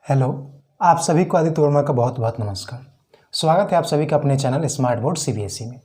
Hello. आप सभी को आदित्य वर्मा का बहुत बहुत नमस्कार। स्वागत है आप सभी का अपने चैनल स्मार्ट बोर्ड सीबीएसई में।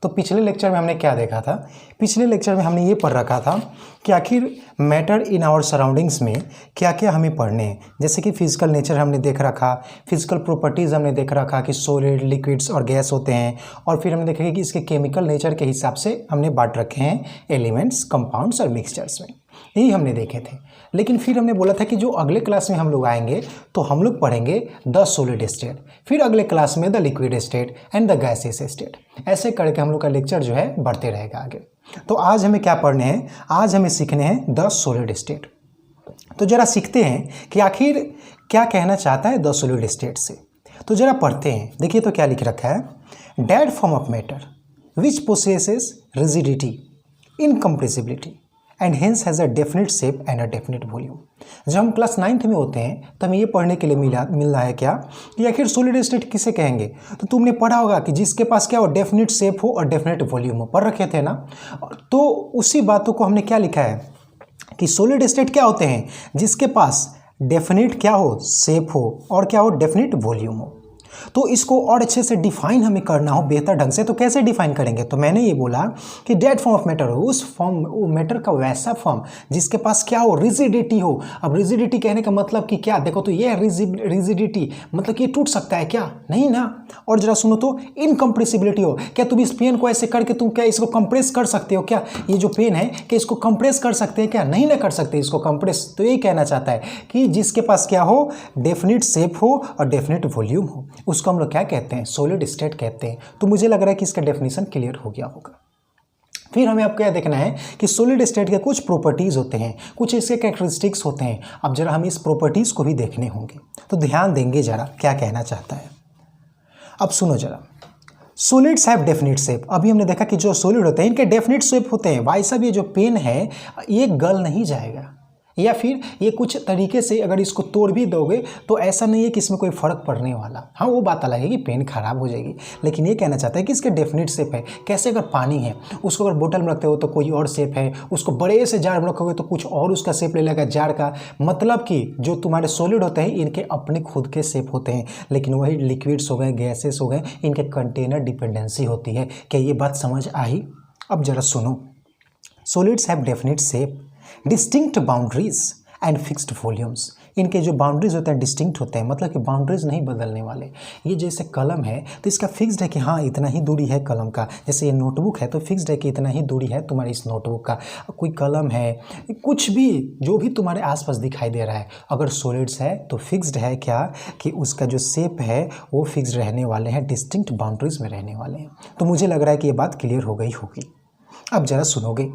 तो पिछले लेक्चर में हमने क्या देखा था? पिछले लेक्चर में हमने ये पढ़ रखा था कि आखिर मैटर इन आवर सराउंडिंग्स में क्या क्या हमें पढ़ने हैं। जैसे कि फिजिकल नेचर हमने देख रखा, फिजिकल प्रॉपर्टीज़ हमने देख रखा कि सॉलिड, लिक्विड्स और गैस होते हैं, और फिर हमने देखा कि इसके केमिकल नेचर के हिसाब से हमने बांट रखे हैं एलिमेंट्स, कंपाउंड्स और मिक्सचर्स में। यही हमने देखे थे। लेकिन फिर हमने बोला था कि जो अगले क्लास में हम लोग आएंगे तो हम लोग पढ़ेंगे द सॉलिड स्टेट, फिर अगले क्लास में the liquid state and the gaseous state. ऐसे करके हम लोग का लेक्चर जो है बढ़ते रहेगा आगे। तो आज हमें क्या पढ़ने हैं? आज हमें सीखने हैं द सॉलिड स्टेट। तो जरा सीखते हैं कि आखिर क्या कहना चाहता है द सॉलिड स्टेट से। तो जरा पढ़ते हैं। देखिए तो क्या लिख रखा है, डेड form of matter which possesses rigidity, incompressibility and hence has a definite shape and a definite volume. जब हम क्लास 9th में होते हैं तो हमें ये पढ़ने के लिए मिल रहा है क्या कि आखिर सॉलिड स्टेट किसे कहेंगे। तो तुमने पढ़ा होगा कि जिसके पास क्या हो, डेफिनेट शेप हो और डेफिनेट वॉल्यूम हो, पढ़ रखे थे ना। तो उसी बातों को हमने क्या लिखा है कि सॉलिड स्टेट क्या होते हैं, जिसके पास डेफिनेट क्या हो, शेप हो, और क्या हो, डेफिनेट वॉल्यूम हो। तो इसको और अच्छे से डिफाइन हमें करना हो बेहतर ढंग से, तो कैसे डिफाइन करेंगे? तो मैंने ये बोला कि डेड फॉर्म ऑफ मैटर हो, उस फॉर्म, वो मैटर का वैसा फॉर्म जिसके पास क्या हो, रिजिडिटी हो। अब रिजिडिटी कहने का मतलब कि क्या, देखो तो ये रिजिडिटी मतलब कि ये टूट सकता है क्या? नहीं ना। और जरा सुनो तो, इनकम्प्रेसिबिलिटी हो, क्या तुम इस पेन को ऐसे करके तुम क्या इसको कंप्रेस कर सकते हो क्या? ये जो पेन है क्या इसको कंप्रेस कर सकते हैं क्या? नहीं ना कर सकते इसको कंप्रेस। तो यही कहना चाहता है कि जिसके पास क्या हो, डेफिनेट शेप हो और डेफिनेट वॉल्यूम हो, उसको हम लोग क्या कहते हैं, सॉलिड स्टेट कहते हैं। तो मुझे लग रहा है कि इसका डेफिनेशन क्लियर हो गया होगा। फिर हमें आपको क्या देखना है कि सॉलिड स्टेट के कुछ प्रॉपर्टीज होते हैं, कुछ इसके कैरेक्टरिस्टिक्स होते हैं। अब जरा हम इस प्रॉपर्टीज को भी देखने होंगे, तो ध्यान देंगे जरा क्या कहना चाहता है। अब सुनो जरा, सॉलिड्स हैव डेफिनेट शेप। अभी हमने देखा कि जो सॉलिड होते हैं इनके डेफिनेट शेप होते हैं। भाई साहब, ये जो पेन है ये गल नहीं जाएगा, या फिर ये कुछ तरीके से अगर इसको तोड़ भी दोगे तो ऐसा नहीं है कि इसमें कोई फ़र्क पड़ने वाला। हाँ, वो बात अलग है कि पेन खराब हो जाएगी, लेकिन ये कहना चाहता है कि इसके डेफिनेट शेप है। कैसे? अगर पानी है उसको अगर बोतल में रखते हो तो कोई और शेप है, उसको बड़े से जार में रखोगे तो कुछ और उसका शेप ले लेगा जार का। मतलब कि जो तुम्हारे सॉलिड होते हैं इनके अपने खुद के शेप होते हैं, लेकिन वही लिक्विड्स हो गए, गैसेस हो गए, इनके कंटेनर डिपेंडेंसी होती है। क्या ये बात समझ आई? अब जरा सुनो, solids have definite shape, distinct boundaries and fixed volumes. इनके जो बाउंड्रीज होते हैं डिस्टिंक्ट होते हैं, मतलब कि बाउंड्रीज नहीं बदलने वाले। ये जैसे कलम है तो इसका फिक्स्ड है कि हाँ इतना ही दूरी है कलम का। जैसे ये नोटबुक है तो फिक्स्ड है कि इतना ही दूरी है तुम्हारी इस नोटबुक का। कोई कलम है, कुछ भी जो भी तुम्हारे आसपास दिखाई दे रहा है, अगर सॉलिड्स है तो फिक्स्ड है क्या कि उसका जो शेप है वो फिक्स्ड रहने वाले हैं, डिस्टिंक्ट बाउंड्रीज में रहने वाले हैं। तो मुझे लग रहा है कि ये बात क्लियर हो गई होगी। अब जरा सुनोगे,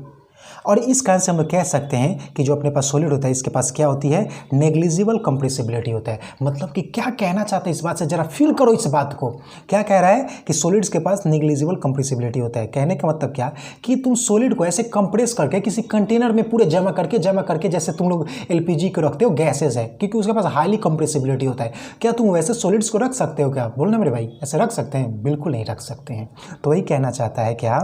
और इस कारण से हम लोग कह सकते हैं कि जो अपने पास सॉलिड होता है इसके पास क्या होती है, नेग्लिजिबल कंप्रेसिबिलिटी होता है। मतलब कि क्या कहना चाहते हैं इस बात से, जरा फील करो इस बात को। क्या कह रहा है कि सॉलिड्स के पास नेग्लिजिबल कंप्रेसिबिलिटी होता है। कहने का मतलब क्या कि तुम सॉलिड को ऐसे कंप्रेस करके किसी कंटेनर में पूरे जमा करके जैसे तुम लोग एलपीजी को रखते हो, गैसेज है, क्योंकि उसके पास हाईली कंप्रेसिबिलिटी होता है। क्या तुम वैसे सॉलिड्स को रख सकते हो क्या? बोलना मेरे भाई, ऐसे रख सकते हैं? बिल्कुल नहीं रख सकते हैं। तो वही कहना चाहता है क्या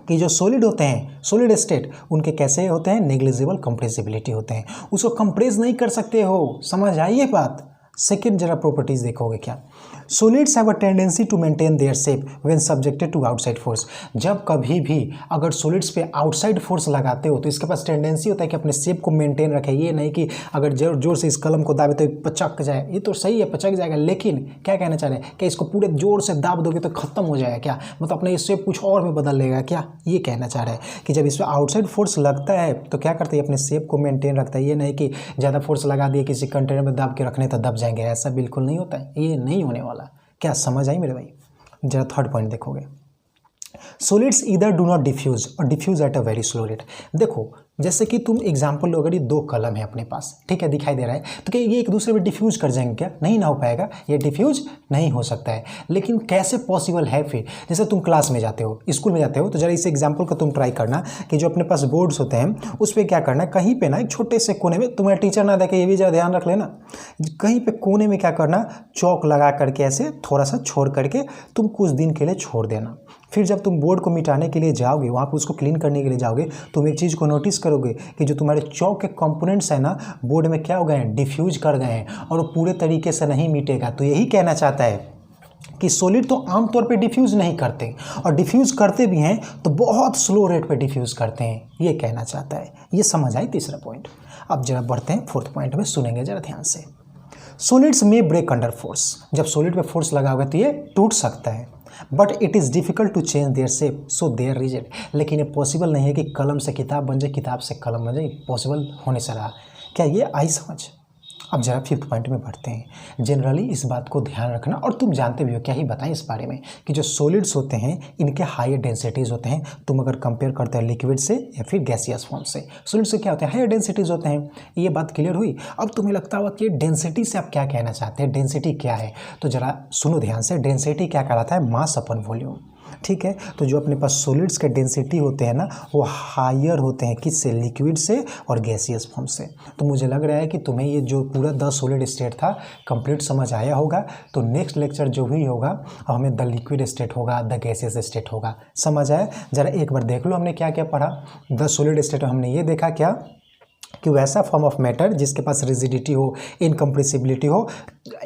कि जो सॉलिड होते हैं, सॉलिड स्टेट, उनके कैसे होते हैं, नेग्लिजिबल कंप्रेसिबिलिटी होते हैं। उसको कंप्रेस नहीं कर सकते हो। समझ आई ये बात? सेकेंड जरा प्रॉपर्टीज देखोगे क्या, solids have a tendency to maintain their shape when subjected to outside force. जब कभी भी अगर सॉलिड्स पे आउटसाइड फोर्स लगाते हो तो इसके पास टेंडेंसी होता है कि अपने शेप को मेंटेन रखे। ये नहीं कि अगर जोर जोर से इस कलम को दाबे तो पचक जाए। ये तो सही है, पचक जाएगा, लेकिन क्या कहना चाह रहे हैं कि इसको पूरे जोर से दाब दोगे तो खत्म हो जाएगा क्या? मतलब अपने शेप कुछ और में बदल लेगा क्या? ये कहना चाह रहे हैं कि जब इस पर आउटसाइड फोर्स लगता है तो क्या करते हैं, अपने शेप को मेंटेन रखता है। ये नहीं कि ज़्यादा फोर्स लगा दिए किसी कंटेनर में दाब के रखने तो दब जाएंगे, ऐसा बिल्कुल नहीं होता है, ये नहीं होने वाला। क्या समझ आई मेरे भाई? जरा थर्ड पॉइंट देखोगे, solids either do not diffuse or diffuse at a very slow rate. देखो जैसे कि तुम एग्जांपल लो, अगर ये दो कलम है अपने पास, ठीक है, दिखाई दे रहा है, तो क्या ये एक दूसरे में डिफ्यूज कर जाएंगे क्या? नहीं ना हो पाएगा, ये डिफ्यूज नहीं हो सकता है। लेकिन कैसे पॉसिबल है फिर? जैसे तुम क्लास में जाते हो, स्कूल में जाते हो, तो जरा इस एग्जाम्पल को तुम ट्राई करना कि जो अपने पास बोर्ड्स होते हैं उस पर क्या करना, कहीं पे ना एक छोटे से कोने में, तुम्हारे टीचर ना देखे ये भी जरा ध्यान रख लेना, कहीं पे कोने में क्या करना, चौक लगा करके ऐसे थोड़ा सा छोड़ करके तुम कुछ दिन के लिए छोड़ देना। फिर जब तुम बोर्ड को मिटाने के लिए जाओगे, वहाँ पर उसको क्लीन करने के लिए जाओगे, तुम एक चीज़ को नोटिस करोगे कि जो तुम्हारे चौक के कंपोनेंट्स हैं ना बोर्ड में क्या हो गए हैं, डिफ्यूज कर गए हैं और वो पूरे तरीके से नहीं मिटेगा। तो यही कहना चाहता है कि सॉलिड तो आमतौर पे डिफ्यूज़ नहीं करते, और डिफ्यूज़ करते भी हैं तो बहुत स्लो रेट पे डिफ्यूज़ करते हैं, ये कहना चाहता है। ये समझ आई तीसरा पॉइंट। अब जरा बढ़ते हैं फोर्थ पॉइंट में, सुनेंगे जरा ध्यान से। सॉलिड्स में ब्रेक अंडर फोर्स, जब सॉलिड पे फोर्स लगा होगा तो ये टूट सकता है, but it is difficult to change their shape so they're rigid. लेकिन ये पॉसिबल नहीं है कि कलम से किताब बन जाए, किताब से कलम बन जाए, पॉसिबल होने से रहा। क्या ये आई समझ? अब जरा फिफ्थ पॉइंट में बढ़ते हैं। जनरली इस बात को ध्यान रखना, और तुम जानते भी हो, क्या ही बताएं इस बारे में, कि जो सॉलिड्स होते हैं इनके हायर डेंसिटीज़ होते हैं। तुम अगर कंपेयर करते हैं लिक्विड से या फिर गैसियस फॉर्म से, सॉलिड्स से क्या होते हैं, हायर डेंसिटीज़ होते हैं। ये बात क्लियर हुई। अब तुम्हें लगता होगा कि डेंसिटी से आप क्या कहना चाहते हैं, डेंसिटी क्या है? तो जरा सुनो ध्यान से। डेंसिटी क्या कहलाता है, मास अपन वॉल्यूम। ठीक है, तो जो अपने पास सॉलिड्स के डेंसिटी होते हैं ना वो हायर होते हैं, किससे, लिक्विड से और गैसियस फॉर्म से। तो मुझे लग रहा है कि तुम्हें ये जो पूरा 10 सॉलिड स्टेट था कंप्लीट समझ आया होगा। तो नेक्स्ट लेक्चर जो भी होगा हमें द लिक्विड स्टेट होगा, द गैसियस स्टेट होगा। समझ आया? जरा एक बार देख लो हमने क्या क्या पढ़ा। 10 सॉलिड स्टेट में हमने ये देखा क्या, कि वैसा फॉर्म ऑफ मैटर जिसके पास रिजिडिटी हो, इनकम्प्रेसिबिलिटी हो,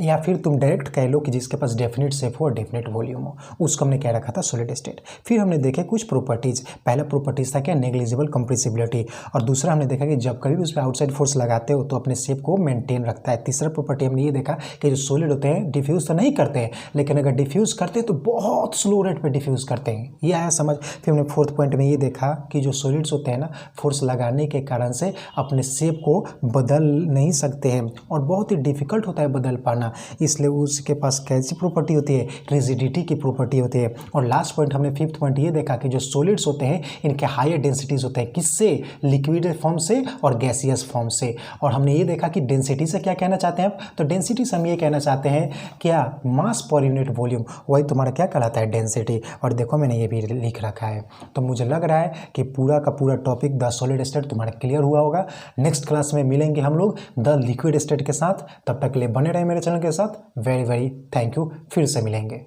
या फिर तुम डायरेक्ट कह लो कि जिसके पास डेफिनेट शेप हो और डेफिनेट वॉल्यूम हो, उसको हमने क्या रखा था, सॉलिड स्टेट। फिर हमने देखे कुछ प्रॉपर्टीज़। पहला प्रॉपर्टीज़ था क्या, नेग्लिजिबल कंप्रेसिबिलिटी, और दूसरा हमने देखा कि जब कभी भी उस पर आउटसाइड फोर्स लगाते हो तो अपने शेप को मेंटेन रखता है। तीसरा प्रॉपर्टी हमने ये देखा कि जो सॉलिड होते हैं डिफ्यूज़ तो नहीं करते हैं, लेकिन अगर डिफ्यूज़ करते हैं तो बहुत स्लो रेट पर डिफ्यूज़ करते हैं। ये आया समझ? फिर हमने फोर्थ पॉइंट में ये देखा कि जो सॉलिड्स होते हैं ना फोर्स लगाने के कारण से अपने शेप को बदल नहीं सकते हैं, और बहुत ही डिफ़िकल्ट होता है बदल पाना, इसलिए उसके पास कैसी प्रॉपर्टी होती है, रिजिडिटी की प्रॉपर्टी होती है। और लास्ट पॉइंट हमने फिफ्थ पॉइंट ये देखा कि जो सॉलिड्स होते हैं इनके हायर डेंसिटीज़ होते हैं, किससे, लिक्विड फॉर्म से और गैसियस फॉर्म से। और हमने ये देखा कि डेंसिटी से क्या कहना चाहते हैं, तो डेंसिटी से हम ये कहना चाहते हैं क्या, मास पर यूनिट वॉल्यूम, वही तुम्हारा क्या कहलाता है, डेंसिटी। और देखो मैंने ये भी लिख रखा है। तो मुझे लग रहा है कि पूरा का पूरा टॉपिक द सॉलिड स्टेट तुम्हारा क्लियर हुआ होगा। नेक्स्ट क्लास में मिलेंगे हम लोग द लिक्विड स्टेट के साथ। तब तक के लिए बने रहे मेरे चैनल के साथ। Very very thank you. फिर से मिलेंगे।